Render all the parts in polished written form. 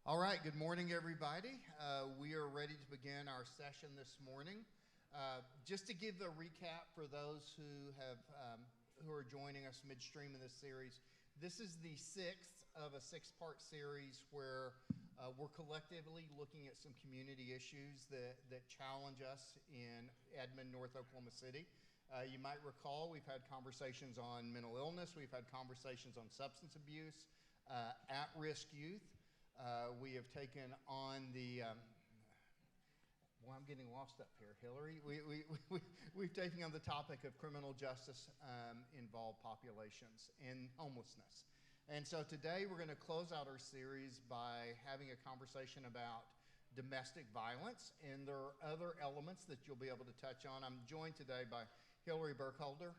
All right, good morning, everybody. We are ready to begin our session this morning. Just to give a recap for those who are joining us midstream in this series, this is the sixth of a six-part series where we're collectively looking at some community issues that challenge us in Edmond, North Oklahoma City. You might recall we've had conversations on mental illness, we've had conversations on substance abuse, at-risk youth. We have taken on the, I'm getting lost up here, Hillary. We've taken on the topic of criminal justice involved populations and homelessness. And so today we're going to close out our series by having a conversation about domestic violence, and there are other elements that you'll be able to touch on. I'm joined today by Hillary Burkholder.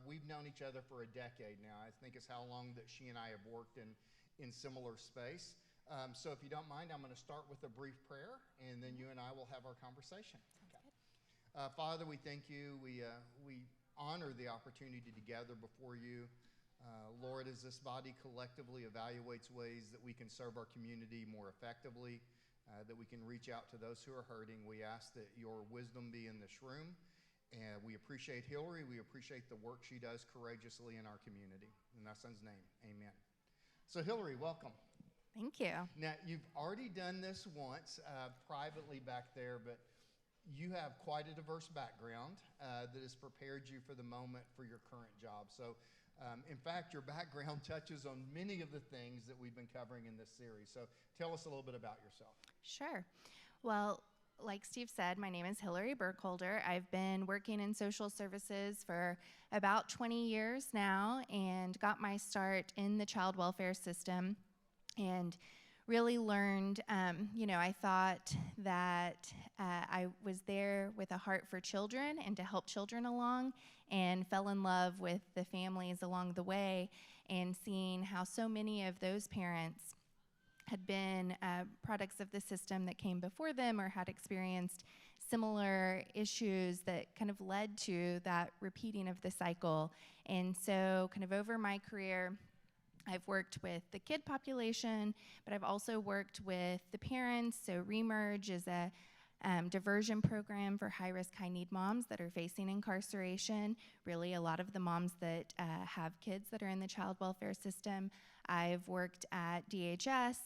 We've known each other for a decade now. I think it's how long that she and I have worked in similar space. So if you don't mind, I'm going to start with a brief prayer, and then you and I will have our conversation. Okay. Father, we thank you. We honor the opportunity to gather before you. Lord, as this body collectively evaluates ways that we can serve our community more effectively, that we can reach out to those who are hurting, we ask that your wisdom be in this room. And we appreciate Hillary. We appreciate the work she does courageously in our community. In thy son's name, amen. So Hillary, welcome. Thank you. Now, you've already done this once privately back there, but you have quite a diverse background that has prepared you for the moment for your current job. So, in fact, your background touches on many of the things that we've been covering in this series. So tell us a little bit about yourself. Sure. Well, like Steve said, my name is Hillary Burkholder. I've been working in social services for about 20 years now and got my start in the child welfare system. And really learned, I thought that I was there with a heart for children and to help children along, and fell in love with the families along the way, and seeing how so many of those parents had been products of the system that came before them or had experienced similar issues that kind of led to that repeating of the cycle. And so kind of over my career, I've worked with the kid population, but I've also worked with the parents. So Remerge is a diversion program for high-risk, high-need moms that are facing incarceration. Really, a lot of the moms that have kids that are in the child welfare system. I've worked at DHS,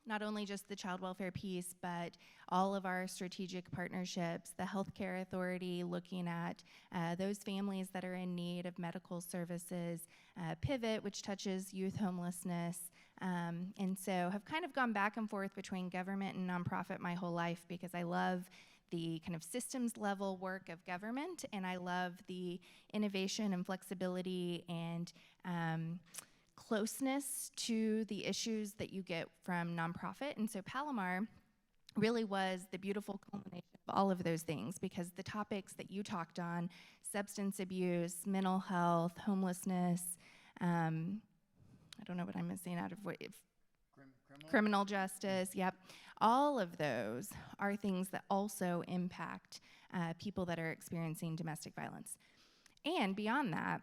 not only just the child welfare piece, but all of our strategic partnerships, the healthcare authority, looking at those families that are in need of medical services, Pivot, which touches youth homelessness, and so have kind of gone back and forth between government and nonprofit my whole life, because I love the kind of systems level work of government, and I love the innovation and flexibility and closeness to the issues that you get from nonprofit. And so Palomar really was the beautiful culmination of all of those things, because the topics that you talked on, substance abuse, mental health, homelessness, I don't know what I'm missing out of what, criminal justice, yep. All of those are things that also impact people that are experiencing domestic violence. And beyond that,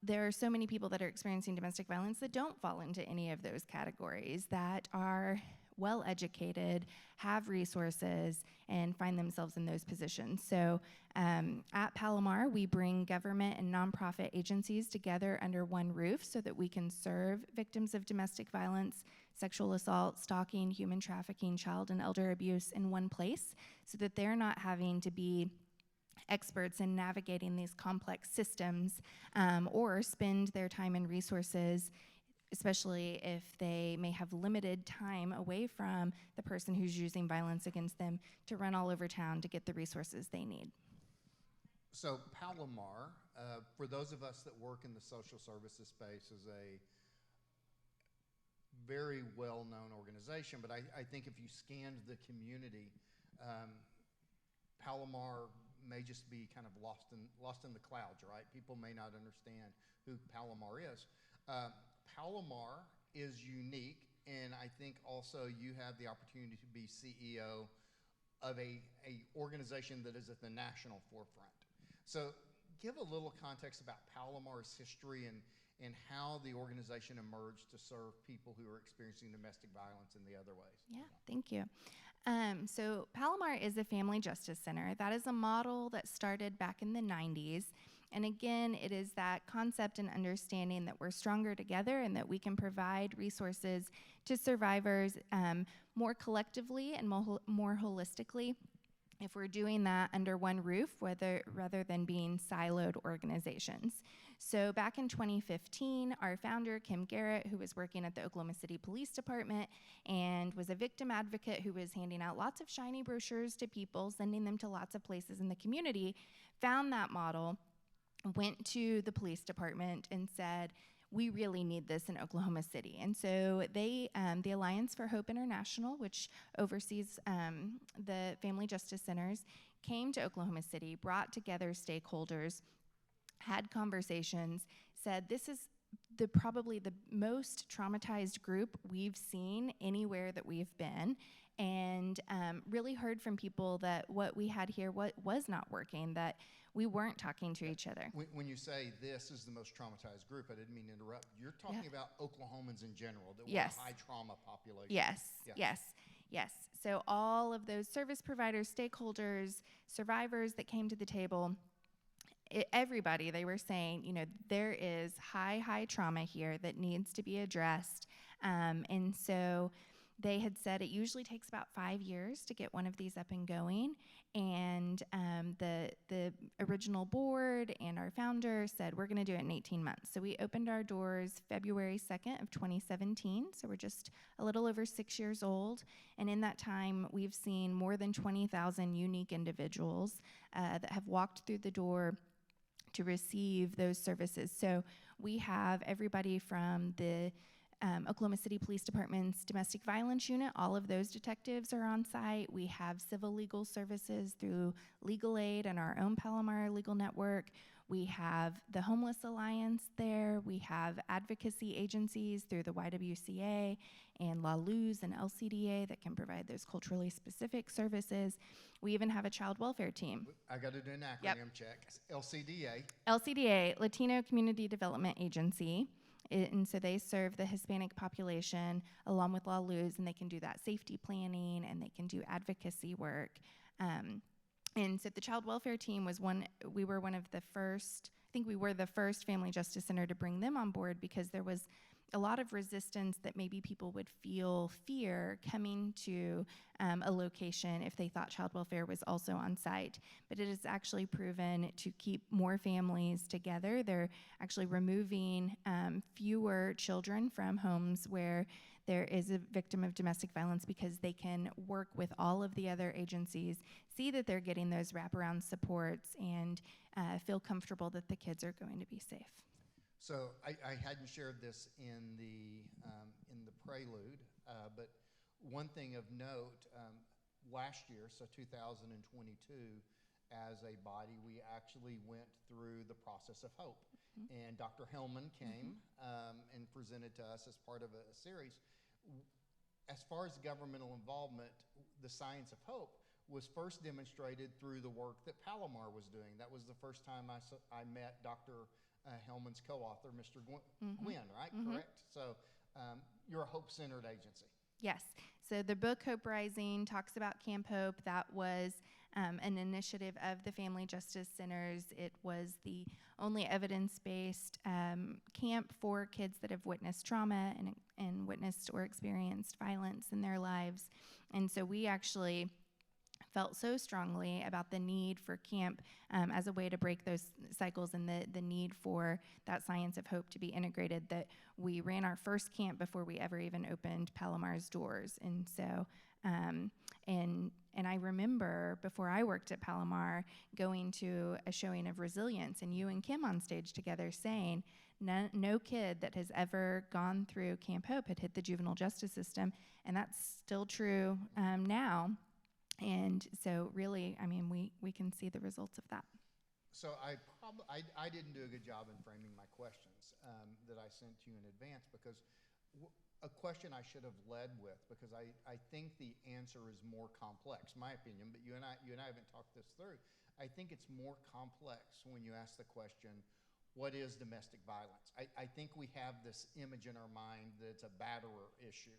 there are so many people that are experiencing domestic violence that don't fall into any of those categories, that are well-educated, have resources, and find themselves in those positions. So at Palomar, we bring government and nonprofit agencies together under one roof so that we can serve victims of domestic violence, sexual assault, stalking, human trafficking, child and elder abuse in one place, so that they're not having to be experts in navigating these complex systems, or spend their time and resources, especially if they may have limited time away from the person who's using violence against them, to run all over town to get the resources they need. So Palomar, for those of us that work in the social services space, is a very well-known organization, but I think if you scanned the community, Palomar may just be kind of lost in the clouds, right? People may not understand who Palomar is. Palomar is unique, and I think also you have the opportunity to be CEO of a organization that is at the national forefront. So give a little context about Palomar's history and how the organization emerged to serve people who are experiencing domestic violence in the other ways. Yeah, thank you. So Palomar is a family justice center. That is a model that started back in the 90s. And again, it is that concept and understanding that we're stronger together and that we can provide resources to survivors more collectively and more holistically if we're doing that under one roof, rather than being siloed organizations. So back in 2015, our founder, Kim Garrett, who was working at the Oklahoma City Police Department and was a victim advocate who was handing out lots of shiny brochures to people, sending them to lots of places in the community, found that model, went to the police department and said, we really need this in Oklahoma City. And so they, the Alliance for Hope International, which oversees the family justice centers, came to Oklahoma City, brought together stakeholders, had conversations, said this is probably the most traumatized group we've seen anywhere that we've been, and really heard from people that what we had here was not working, that we weren't talking to each other. When you say this is the most traumatized group, I didn't mean to interrupt. You're talking about Oklahomans in general, that we're a high trauma population. Yes. So all of those service providers, stakeholders, survivors that came to the table, everybody, they were saying, there is high trauma here that needs to be addressed. And so they had said it usually takes about 5 years to get one of these up and going. And the original board and our founder said, we're going to do it in 18 months. So we opened our doors February 2nd of 2017. So we're just a little over 6 years old. And in that time, we've seen more than 20,000 unique individuals that have walked through the door to receive those services. So we have everybody from the Oklahoma City Police Department's domestic violence unit. All of those detectives are on site. We have civil legal services through Legal Aid and our own Palomar legal network. We have the Homeless Alliance there. We have advocacy agencies through the YWCA and La Luz and LCDA that can provide those culturally specific services. We even have a child welfare team. I got to do an acronym check. LCDA. LCDA, Latino Community Development Agency. And so they serve the Hispanic population along with La Luz, and they can do that safety planning and they can do advocacy work. And so the child welfare team we were one of the first, I think we were the first family justice center to bring them on board because there was a lot of resistance that maybe people would feel fear coming to a location if they thought child welfare was also on site. But it is actually proven to keep more families together. They're actually removing fewer children from homes where there is a victim of domestic violence because they can work with all of the other agencies, see that they're getting those wraparound supports, and feel comfortable that the kids are going to be safe. So I hadn't shared this in the prelude, but one thing of note, last year, so 2022, as a body, we actually went through the process of hope. Mm-hmm. And Dr. Hellman came and presented to us as part of a series. As far as governmental involvement, the science of hope was first demonstrated through the work that Palomar was doing. That was the first time I met Dr. Hellman's co-author, Mr. Gwynn, right? Mm-hmm. Correct? So you're a hope-centered agency. Yes. So the book Hope Rising talks about Camp Hope. That was an initiative of the Family Justice Centers. It was the only evidence-based camp for kids that have witnessed trauma and witnessed or experienced violence in their lives. And so we actually felt so strongly about the need for camp as a way to break those cycles and the need for that science of hope to be integrated that we ran our first camp before we ever even opened Palomar's doors. And so, and I remember before I worked at Palomar going to a showing of Resilience and you and Kim on stage together saying, no kid that has ever gone through Camp Hope had hit the juvenile justice system, and that's still true now. And so really, I mean, we can see the results of that. So I didn't do a good job in framing my questions that I sent to you in advance, because a question I should have led with, because I think the answer is more complex, my opinion, but you and I haven't talked this through. I think it's more complex when you ask the question, what is domestic violence? I think we have this image in our mind that it's a batterer issue,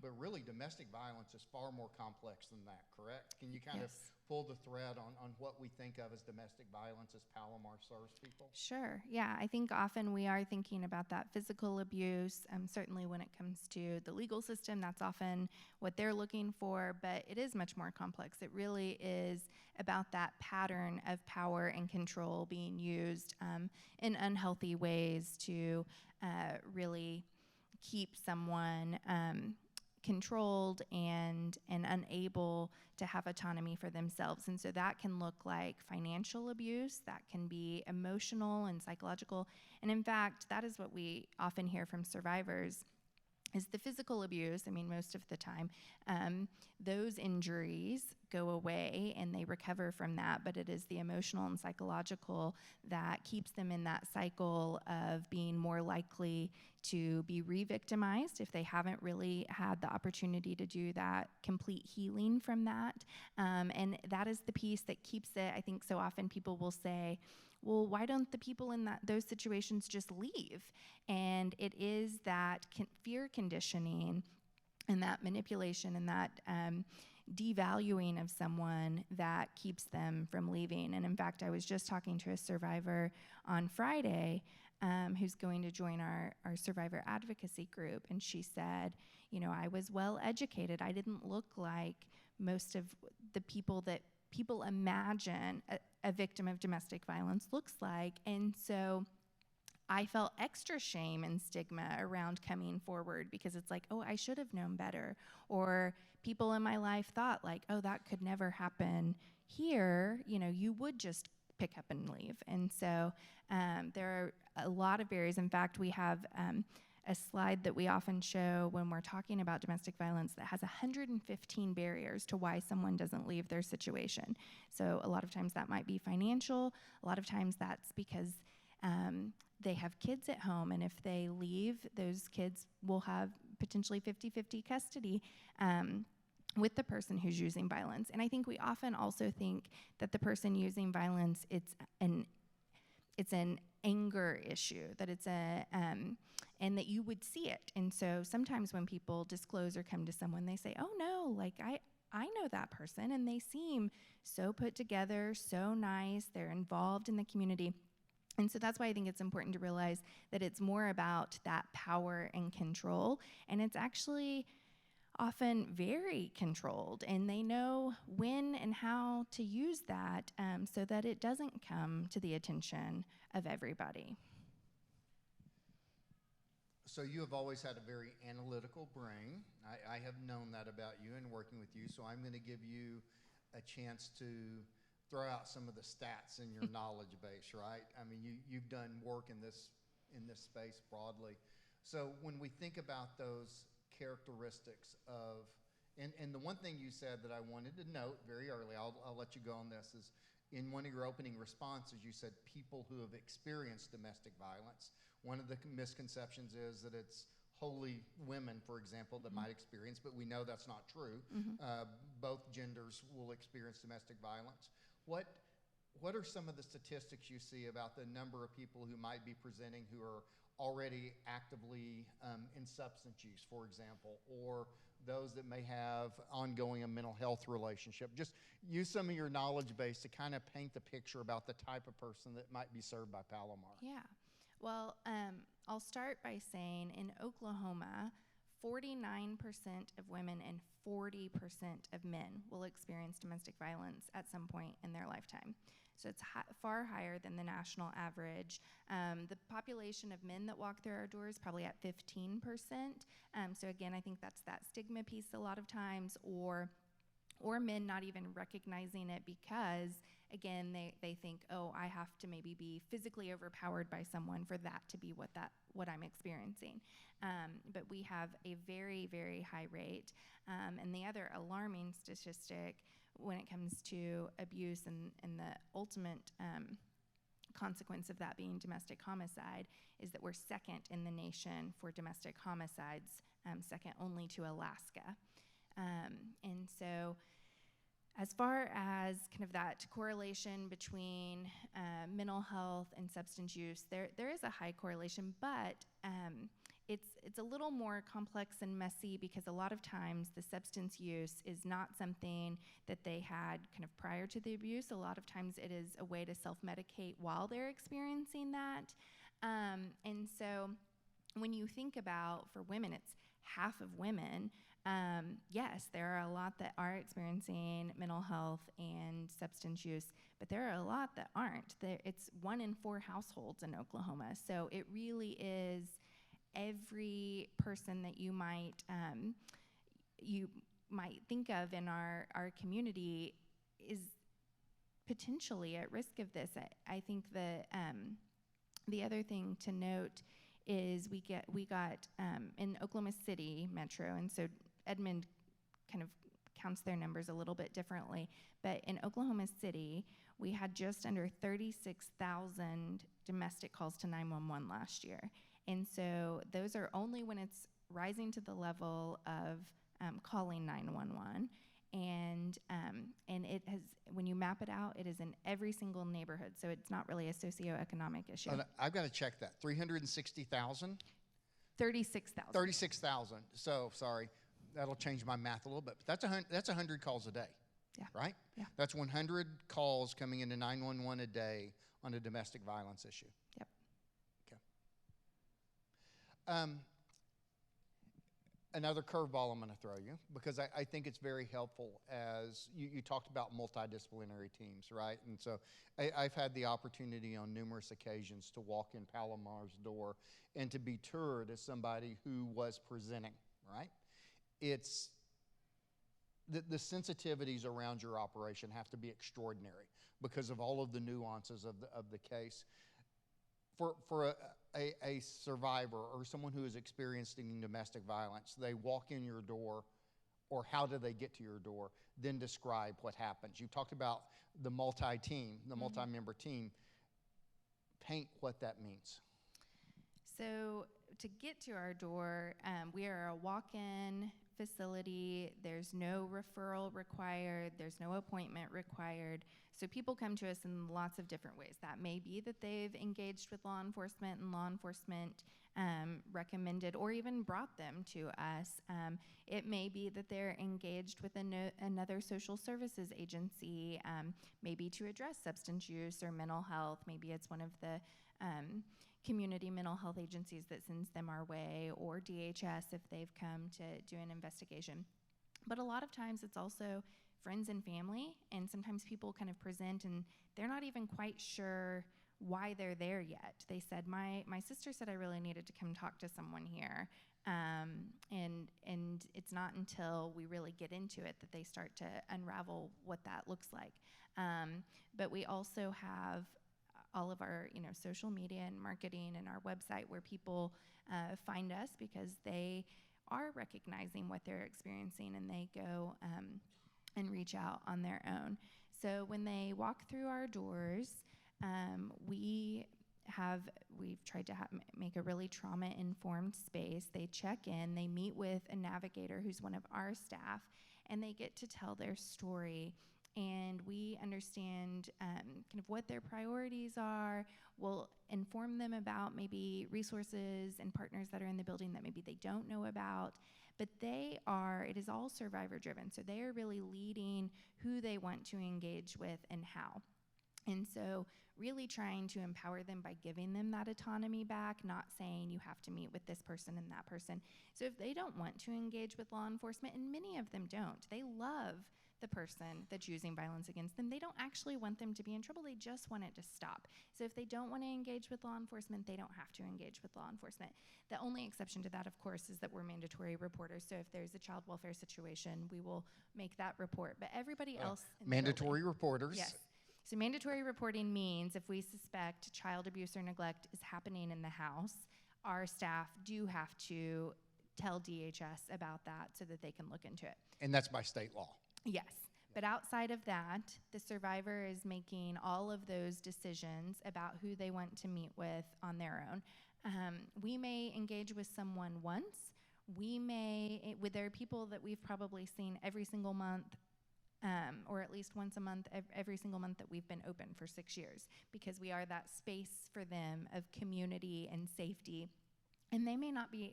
but really domestic violence is far more complex than that, correct? Can you kind of pull the thread on what we think of as domestic violence as Palomar serves people? Sure. Yeah, I think often we are thinking about that physical abuse. Certainly when it comes to the legal system, that's often what they're looking for, but it is much more complex. It really is about that pattern of power and control being used in unhealthy ways to really keep someone controlled and unable to have autonomy for themselves. And so that can look like financial abuse, that can be emotional and psychological. And in fact, that is what we often hear from survivors is the physical abuse. I mean, most of the time, those injuries go away and they recover from that, but it is the emotional and psychological that keeps them in that cycle of being more likely to be re-victimized if they haven't really had the opportunity to do that complete healing from that. And that is the piece that keeps it. I think so often people will say, well, why don't the people in those situations just leave? And it is that fear conditioning and that manipulation and that devaluing of someone that keeps them from leaving. And in fact, I was just talking to a survivor on Friday who's going to join our survivor advocacy group. And she said, you know, I was well educated. I didn't look like most of the people that people imagine a victim of domestic violence looks like. And so I felt extra shame and stigma around coming forward because it's like, oh, I should have known better. Or people in my life thought like, oh, that could never happen here. You know, you would just pick up and leave. And so there are a lot of barriers. In fact, we have a slide that we often show when we're talking about domestic violence that has 115 barriers to why someone doesn't leave their situation. So a lot of times that might be financial. A lot of times that's because they have kids at home, and if they leave, those kids will have potentially 50-50 custody with the person who's using violence. And I think we often also think that the person using violence, it's an anger issue, that it's and that you would see it. And so sometimes when people disclose or come to someone, they say, oh no, like I know that person, and they seem so put together, so nice, they're involved in the community. And so that's why I think it's important to realize that it's more about that power and control, and it's actually often very controlled, and they know when and how to use that so that it doesn't come to the attention of everybody. So you have always had a very analytical brain. I have known that about you in working with you, so I'm going to give you a chance to throw out some of the stats in your knowledge base, right? I mean, you've done work in this space broadly. So when we think about those characteristics of, and the one thing you said that I wanted to note very early, I'll let you go on this, is in one of your opening responses, you said people who have experienced domestic violence. One of the misconceptions is that it's wholly women, for example, that might experience, but we know that's not true. Both genders will experience domestic violence. What are some of the statistics you see about the number of people who might be presenting who are already actively in substance use, for example, or those that may have ongoing a mental health relationship? Just use some of your knowledge base to kind of paint the picture about the type of person that might be served by Palomar. Yeah. Well, I'll start by saying in Oklahoma, 49% of women and 40% of men will experience domestic violence at some point in their lifetime. So it's far higher than the national average. The population of men that walk through our doors probably at 15%. So again, I think that's that stigma piece a lot of times, or men not even recognizing it because, again, they think, oh, I have to maybe be physically overpowered by someone for that to be what I'm experiencing. But we have a very, very high rate. And the other alarming statistic when it comes to abuse and the ultimate consequence of that being domestic homicide is that we're second in the nation for domestic homicides, second only to Alaska. And so As far as kind of that correlation between mental health and substance use, there is a high correlation, but it's a little more complex and messy because a lot of times the substance use is not something that they had kind of prior to the abuse. A lot of times it is a way to self-medicate while they're experiencing that. And so when you think about, for women, it's half of women. Yes, there are a lot that are experiencing mental health and substance use, but there are a lot that aren't. It's 1 in 4 households in Oklahoma. So it really is every person that you might think of in our community is potentially at risk of this. I think that the other thing to note is we got in Oklahoma City Metro, and so Edmond kind of counts their numbers a little bit differently, but in Oklahoma City, we had just under 36,000 domestic calls to 911 last year. And so those are only when it's rising to the level of calling 911. And it has, when you map it out, it is in every single neighborhood. So it's not really a socioeconomic issue. I've got to check that. 360,000? 36,000. 36,000. So, sorry, that'll change my math a little bit. But that's 100 calls a day. Yeah. Right? Yeah. That's 100 calls coming into 911 a day on a domestic violence issue. Yep. Okay. Another curveball I'm going to throw you, because I think it's very helpful, as you talked about multidisciplinary teams, right? And so I've had the opportunity on numerous occasions to walk in Palomar's door and to be toured as somebody who was presenting, right? It's the sensitivities around your operation have to be extraordinary because of all of the nuances of the case. For a survivor or someone who is experiencing domestic violence, they walk in your door, or how do they get to your door, then describe what happens. You talked about the multi-member team. Paint what that means. So to get to our door, we are a walk-in facility. There's no referral required. There's no appointment required. So people come to us in lots of different ways. That may be that they've engaged with law enforcement and law enforcement recommended or even brought them to us. It may be that they're engaged with another social services agency, maybe to address substance use or mental health. Maybe it's one of the community mental health agencies that sends them our way, or DHS if they've come to do an investigation. But a lot of times it's also friends and family, and sometimes people kind of present and they're not even quite sure why they're there yet. They said, my sister said I really needed to come talk to someone here, and it's not until we really get into it that they start to unravel what that looks like. But we also have all of our social media and marketing and our website where people find us because they are recognizing what they're experiencing, and they go and reach out on their own. So when they walk through our doors, we've tried to make a really trauma-informed space. They check in, they meet with a navigator who's one of our staff, and they get to tell their story. And we understand kind of what their priorities are. We'll inform them about maybe resources and partners that are in the building that maybe they don't know about. But it is all survivor driven. So they are really leading who they want to engage with and how. And so really trying to empower them by giving them that autonomy back, not saying you have to meet with this person and that person. So if they don't want to engage with law enforcement, and many of them don't, they love the person that's using violence against them. They don't actually want them to be in trouble. They just want it to stop. So if they don't want to engage with law enforcement, they don't have to engage with law enforcement. The only exception to that, of course, is that we're mandatory reporters. So if there's a child welfare situation, we will make that report. But everybody else in mandatory reporters. Yes. So mandatory reporting means if we suspect child abuse or neglect is happening in the house, our staff do have to tell DHS about that so that they can look into it. And that's by state law. Yes. But outside of that, the survivor is making all of those decisions about who they want to meet with on their own. We may engage with someone once. There are people that we've probably seen every single month or at least once a month, every single month that we've been open for 6 years, because we are that space for them of community and safety. And they may not be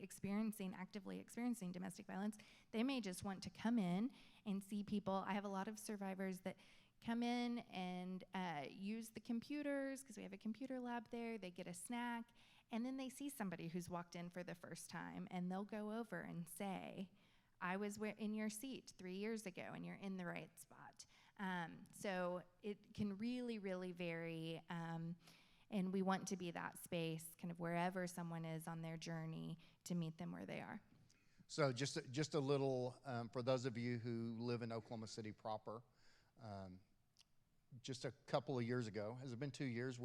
actively experiencing domestic violence. They may just want to come in and see people. I have a lot of survivors that come in and use the computers, because we have a computer lab there. They get a snack, and then they see somebody who's walked in for the first time, and they'll go over and say, I was in your seat 3 years ago, and you're in the right spot. So it can really, really vary, and we want to be that space kind of wherever someone is on their journey to meet them where they are. So just a little, for those of you who live in Oklahoma City proper, just a couple of years ago, has it been 2 years,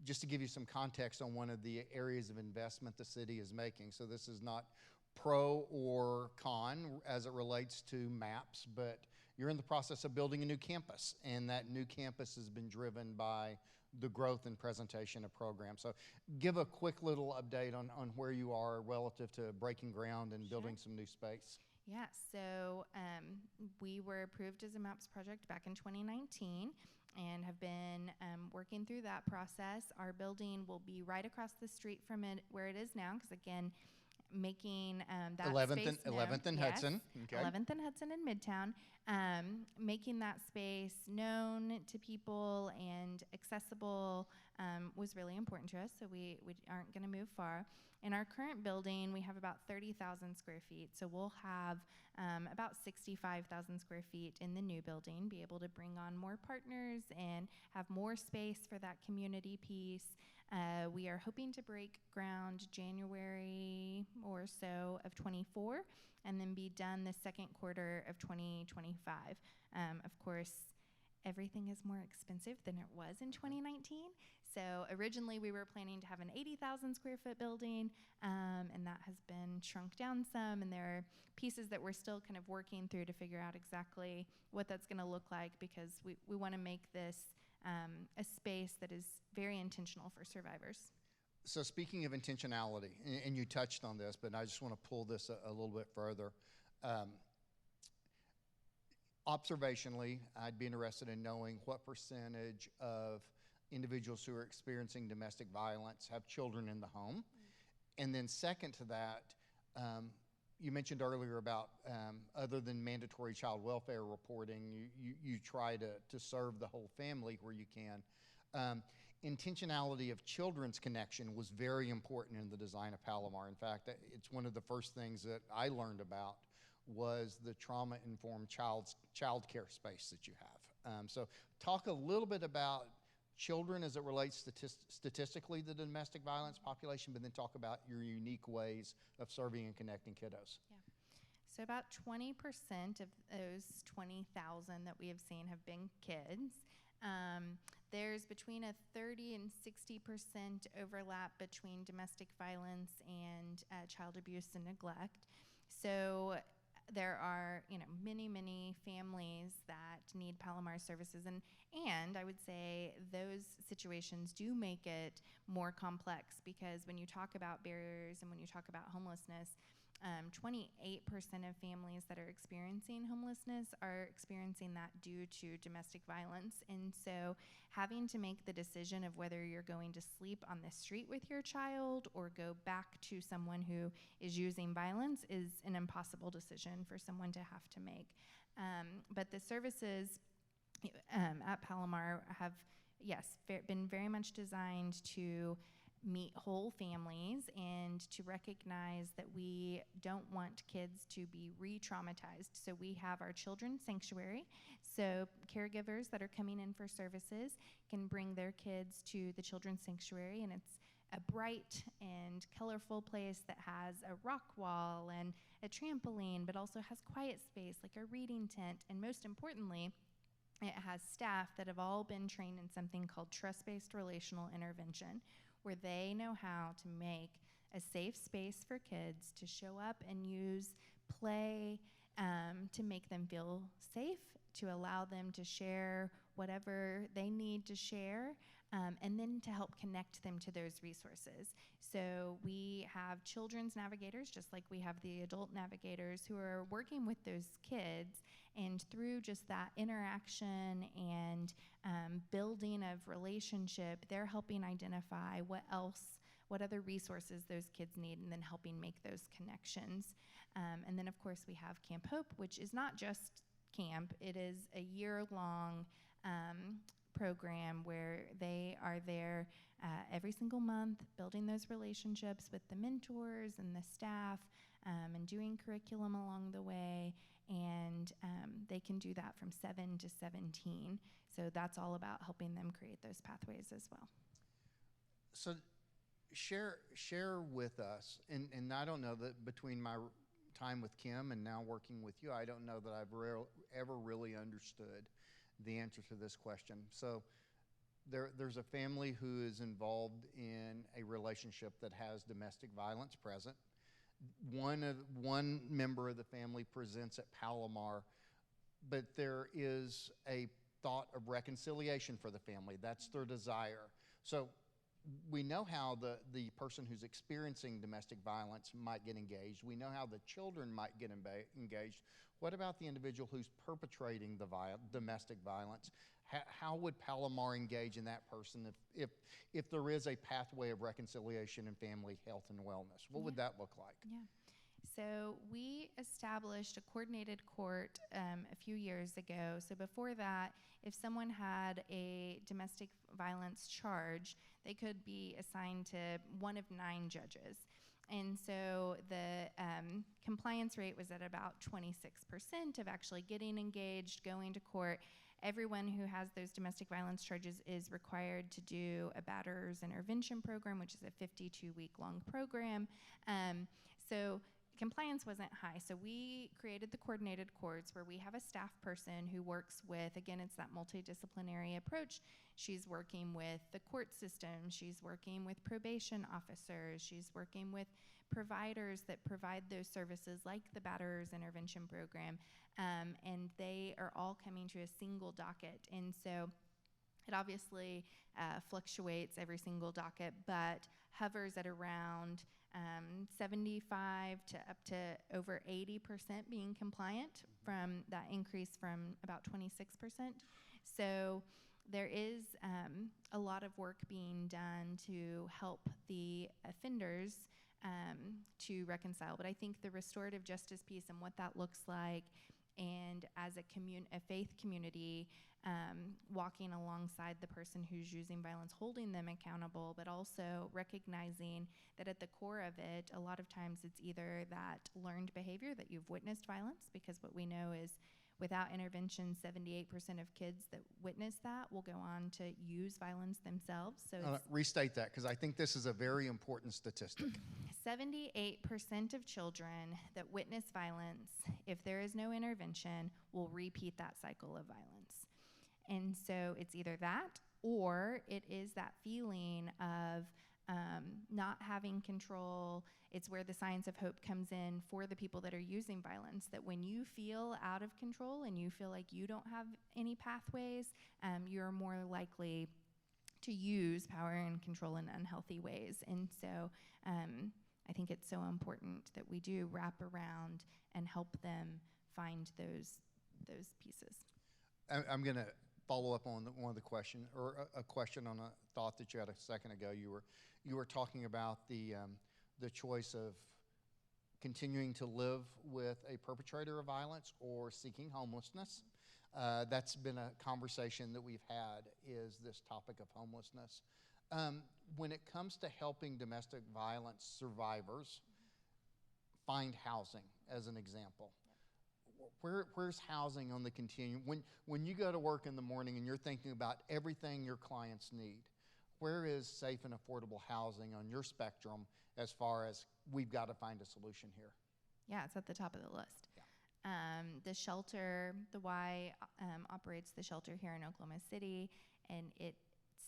just to give you some context on one of the areas of investment the city is making. So this is not pro or con as it relates to MAPS, but you're in the process of building a new campus, and that new campus has been driven by the growth and presentation of programs. So give a quick little update on where you are relative to breaking ground and building some new space. Yeah, so we were approved as a MAPS project back in 2019 and have been working through that process. Our building will be right across the street from it where it is now, because again, making that 11th space 11th and yes, Hudson. Okay. 11th and Hudson in Midtown, making that space known to people and accessible was really important to us, so we aren't going to move far. In our current building, we have about 30,000 square feet, so we'll have about 65,000 square feet in the new building, be able to bring on more partners and have more space for that community piece. We are hoping to break ground January or so of 24, and then be done the second quarter of 2025. Of course, everything is more expensive than it was in 2019. So originally we were planning to have an 80,000 square foot building, and that has been shrunk down some, and there are pieces that we're still kind of working through to figure out exactly what that's going to look like, because we want to make this a space that is very intentional for survivors. So speaking of intentionality, and you touched on this, but I just want to pull this a little bit further. Observationally, I'd be interested in knowing what percentage of individuals who are experiencing domestic violence have children in the home. Mm-hmm. And then second to that, you mentioned earlier about other than mandatory child welfare reporting, you try to serve the whole family where you can. Intentionality of children's connection was very important in the design of Palomar. In fact, it's one of the first things that I learned about was the trauma-informed child care space that you have. So talk a little bit about children as it relates statistically to the domestic violence population, but then talk about your unique ways of serving and connecting kiddos. Yeah. So about 20% of those 20,000 that we have seen have been kids. There's between a 30 and 60% overlap between domestic violence and child abuse and neglect. So there are, many, many families that need Palomar services, and I would say those situations do make it more complex, because when you talk about barriers and when you talk about homelessness, 28% of families that are experiencing homelessness are experiencing that due to domestic violence. And so having to make the decision of whether you're going to sleep on the street with your child or go back to someone who is using violence is an impossible decision for someone to have to make. But the services at Palomar have, yes, been very much designed to meet whole families and to recognize that we don't want kids to be re-traumatized. So we have our children's sanctuary. So caregivers that are coming in for services can bring their kids to the children's sanctuary, and it's a bright and colorful place that has a rock wall and a trampoline, but also has quiet space like a reading tent. And most importantly, it has staff that have all been trained in something called trust-based relational intervention, where they know how to make a safe space for kids to show up and use play to make them feel safe, to allow them to share whatever they need to share, and then to help connect them to those resources. So we have children's navigators, just like we have the adult navigators, who are working with those kids And through just that interaction and building of relationship, they're helping identify what other resources those kids need, and then helping make those connections. And then, of course, we have Camp Hope, which is not just camp. It is a year-long program where they are there every single month, building those relationships with the mentors and the staff, and doing curriculum along the way. And they can do that from 7 to 17. So that's all about helping them create those pathways as well. So share with us, and I don't know that between my time with Kim and now working with you, I don't know that I've ever really understood the answer to this question. So there's a family who is involved in a relationship that has domestic violence present. One member of the family presents at Palomar, but there is a thought of reconciliation for the family. That's their desire. So we know how the person who's experiencing domestic violence might get engaged. We know how the children might get engaged. What about the individual who's perpetrating the domestic violence? How would Palomar engage in that person if there is a pathway of reconciliation in family health and wellness? What would that look like? Yeah. So we established a coordinated court a few years ago. So before that, if someone had a domestic violence charge, they could be assigned to one of 9 judges. And so the compliance rate was at about 26% of actually getting engaged, going to court. Everyone who has those domestic violence charges is required to do a batterers intervention program, which is a 52-week-long program. So compliance wasn't high. So we created the coordinated courts where we have a staff person who works with, again, it's that multidisciplinary approach. She's working with the court system. She's working with probation officers. She's working with providers that provide those services like the batterers intervention program. And they are all coming to a single docket. And so it obviously fluctuates every single docket, but hovers at around 75 to up to over 80% being compliant from that increase from about 26%. So there is a lot of work being done to help the offenders to reconcile. But I think the restorative justice piece and what that looks like, and as a faith community, walking alongside the person who's using violence, holding them accountable, but also recognizing that at the core of it, a lot of times it's either that learned behavior that you've witnessed violence, because what we know is without intervention, 78% of kids that witness that will go on to use violence themselves. So restate that, because I think this is a very important statistic. 78% of children that witness violence, if there is no intervention, will repeat that cycle of violence. And so it's either that, or it is that feeling of not having control. It's where the Science of Hope comes in for the people that are using violence, that when you feel out of control and you feel like you don't have any pathways, you're more likely to use power and control in unhealthy ways. And so I think it's so important that we do wrap around and help them find those pieces. I'm going to follow up on one of the question, or a question on a thought that you had a second ago. You were talking about the choice of continuing to live with a perpetrator of violence or seeking homelessness. That's been a conversation that we've had, is this topic of homelessness. When it comes to helping domestic violence survivors find housing, as an example, where's housing on the continuum? When you go to work in the morning and you're thinking about everything your clients need, where is safe and affordable housing on your spectrum as far as we've got to find a solution here? Yeah, it's at the top of the list. Yeah. The shelter, the Y operates the shelter here in Oklahoma City, and it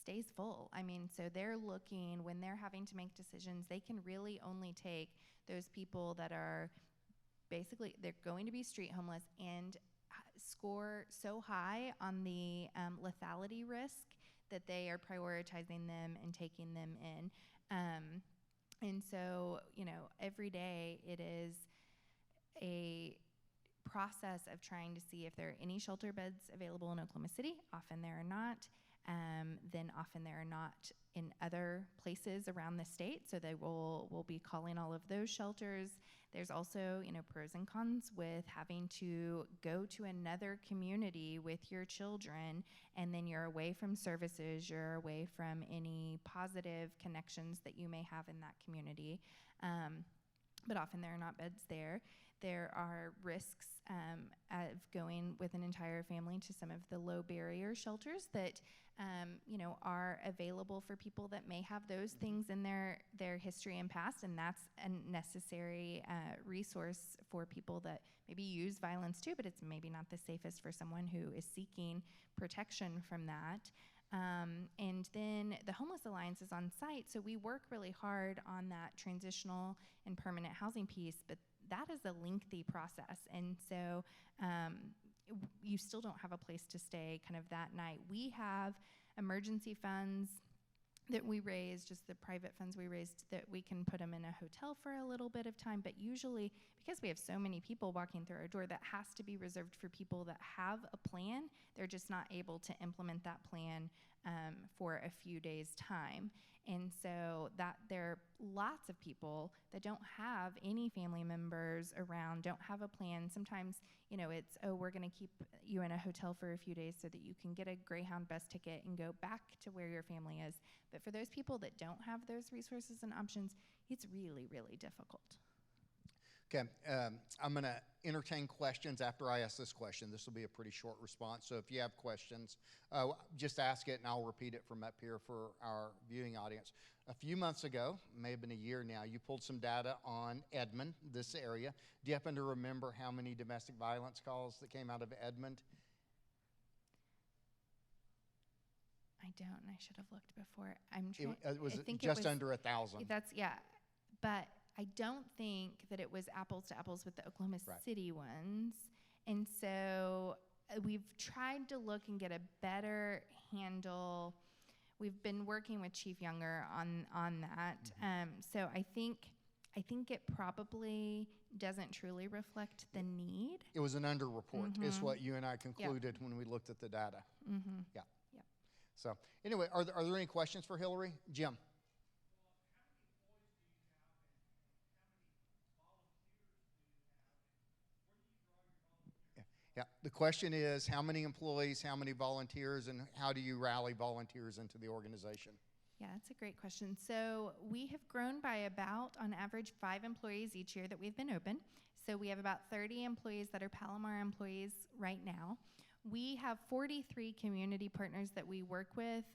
stays full. I mean, so they're looking, when they're having to make decisions, they can really only take those people that are basically, they're going to be street homeless and score so high on the lethality risk that they are prioritizing them and taking them in. And so, every day it is a process of trying to see if there are any shelter beds available in Oklahoma City. Often there are not. Then often there are not in other places around the state, so they will be calling all of those shelters. There's also, pros and cons with having to go to another community with your children, and then you're away from services, you're away from any positive connections that you may have in that community. But often there are not beds there. There are risks of going with an entire family to some of the low barrier shelters that are available for people that may have those things in their history and past, and that's a necessary resource for people that maybe use violence too, but it's maybe not the safest for someone who is seeking protection from that. And then the Homeless Alliance is on site, so we work really hard on that transitional and permanent housing piece, but that is a lengthy process, and so you still don't have a place to stay kind of that night. We have emergency funds that we raise, just the private funds we raised, that we can put them in a hotel for a little bit of time, but usually, because we have so many people walking through our door, that has to be reserved for people that have a plan. They're just not able to implement that plan for a few days' time. And so that there are lots of people that don't have any family members around, don't have a plan. Sometimes, it's, we're going to keep you in a hotel for a few days so that you can get a Greyhound bus ticket and go back to where your family is. But for those people that don't have those resources and options, it's really, really difficult. Okay, I'm going to entertain questions after I ask this question. This will be a pretty short response, so if you have questions, just ask it and I'll repeat it from up here for our viewing audience. A few months ago, may have been a year now, you pulled some data on Edmond, this area. Do you happen to remember how many domestic violence calls that came out of Edmond? I don't, and I should have looked before. It was just under 1,000. But I don't think that it was apples to apples with the Oklahoma City ones. And so we've tried to look and get a better handle. We've been working with Chief Younger on that. Mm-hmm. So I think it probably doesn't truly reflect the need. It was an underreport, mm-hmm. is what you and I concluded when we looked at the data. Mm-hmm. Yeah. So anyway, are there any questions for Hillary? Jim? Yeah. The question is, how many employees, how many volunteers, and how do you rally volunteers into the organization? Yeah, that's a great question. So we have grown by about, on average, 5 employees each year that we've been open. So we have about 30 employees that are Palomar employees right now. We have 43 community partners that we work with,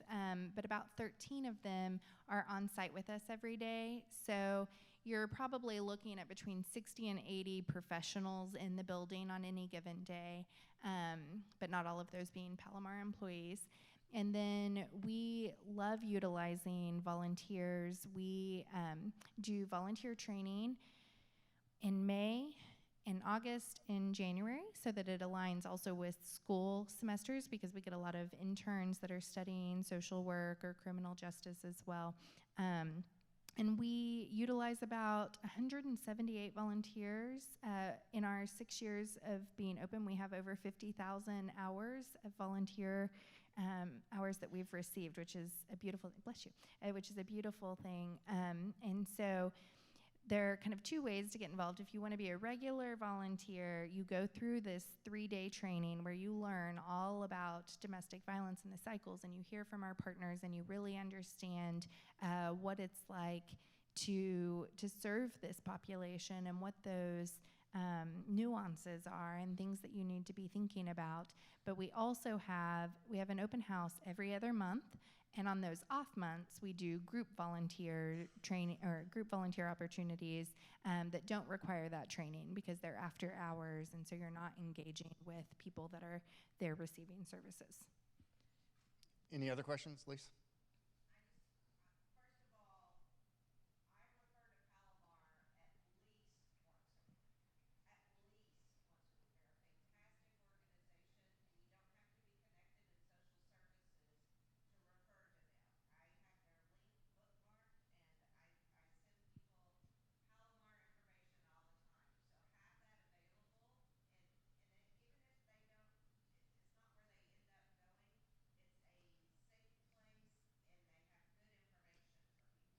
but about 13 of them are on site with us every day. So you're probably looking at between 60 and 80 professionals in the building on any given day, but not all of those being Palomar employees. And then we love utilizing volunteers. We do volunteer training in May, in August, in January, so that it aligns also with school semesters, because we get a lot of interns that are studying social work or criminal justice as well. And we utilize about 178 volunteers. In our 6 years of being open, we have over 50,000 hours of volunteer hours that we've received, which is a beautiful, bless you, which is a beautiful thing. And so there are kind of 2 ways to get involved. If you want to be a regular volunteer, you go through this 3-day training where you learn all about domestic violence and the cycles, and you hear from our partners, and you really understand what it's like to serve this population and what those nuances are and things that you need to be thinking about. But we also have an open house every other month. And on those off months, we do group volunteer training or group volunteer opportunities that don't require that training, because they're after hours, and so you're not engaging with people that are there receiving services. Any other questions, Lisa?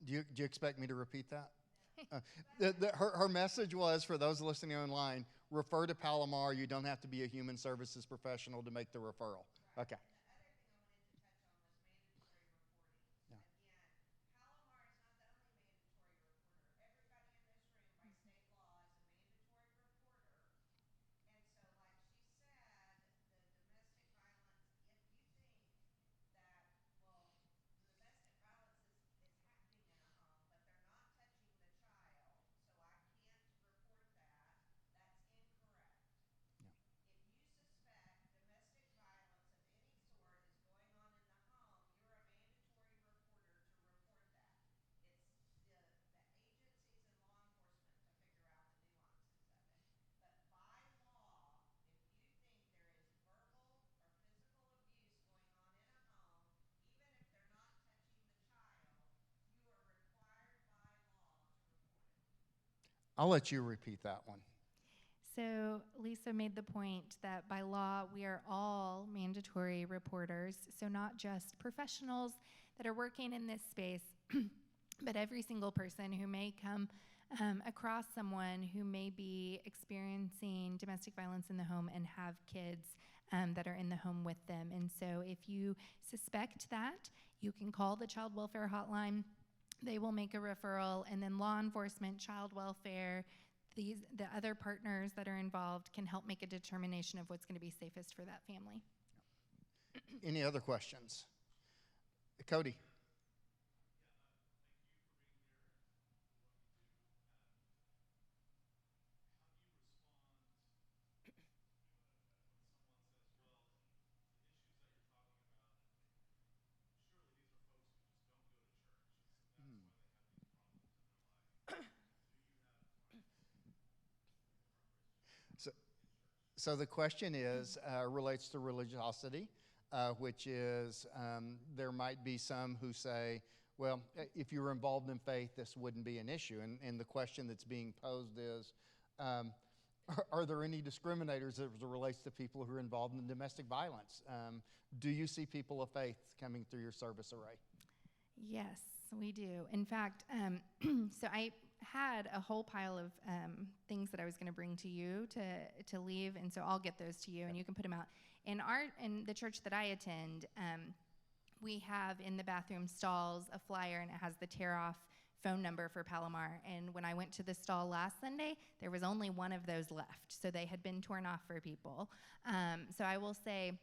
Do you expect me to repeat that? Her message was, for those listening online, refer to Palomar. You don't have to be a human services professional to make the referral. Okay. I'll let you repeat that one. So Lisa made the point that by law, we are all mandatory reporters. So not just professionals that are working in this space, but every single person who may come across someone who may be experiencing domestic violence in the home and have kids that are in the home with them. And so if you suspect that, you can call the child welfare hotline. They will make a referral, and then law enforcement, child welfare, the other partners that are involved can help make a determination of what's going to be safest for that family. Any other questions? Cody. So, so the question is, relates to religiosity, which is there might be some who say, well, if you were involved in faith, this wouldn't be an issue. And the question that's being posed is, are there any discriminators as it relates to people who are involved in domestic violence? Do you see people of faith coming through your service array? Yes, we do. In fact, so I had a whole pile of things that I was going to bring to you to leave, and so I'll get those to you, and you can put them out. In the church that I attend, we have in the bathroom stalls a flyer, and it has the tear-off phone number for Palomar. And when I went to the stall last Sunday, there was only one of those left, so they had been torn off for people. So I will say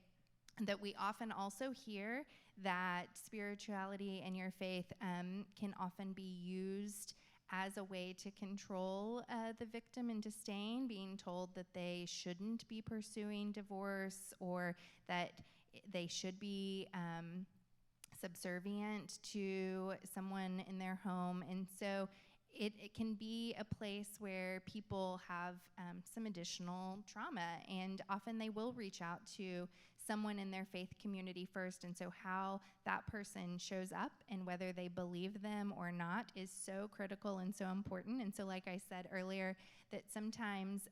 that we often also hear that spirituality and your faith can often be used as a way to control the victim into staying, being told that they shouldn't be pursuing divorce or that they should be subservient to someone in their home. And so it can be a place where people have some additional trauma, and often they will reach out to someone in their faith community first. And so how that person shows up and whether they believe them or not is so critical and so important. And so like I said earlier, that sometimes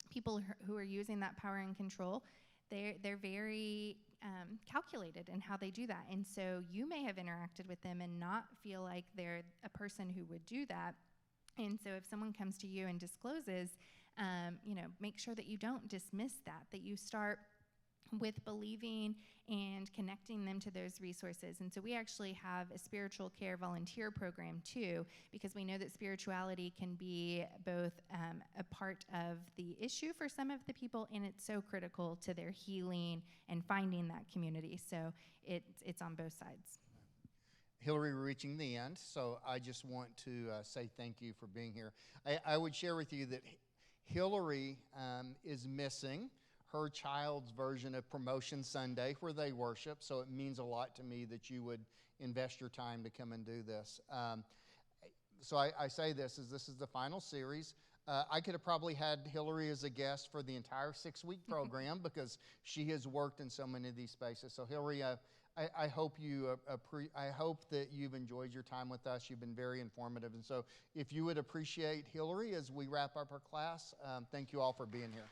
people who are using that power and control, they're very calculated in how they do that. And so you may have interacted with them and not feel like they're a person who would do that. And so if someone comes to you and discloses, make sure that you don't dismiss that you start with believing and connecting them to those resources. And so we actually have a spiritual care volunteer program too, because we know that spirituality can be both a part of the issue for some of the people, and it's so critical to their healing and finding that community. So it's on both sides. Hillary, we're reaching the end, so I just want to say thank you for being here. I would share with you that Hillary is missing her child's version of Promotion Sunday where they worship, so it means a lot to me that you would invest your time to come and do this. So I say this is the final series. I could have probably had Hillary as a guest for the entire 6-week program because she has worked in so many of these spaces. So Hillary, I hope that you've enjoyed your time with us. You've been very informative. And so if you would appreciate Hillary as we wrap up our class, thank you all for being here.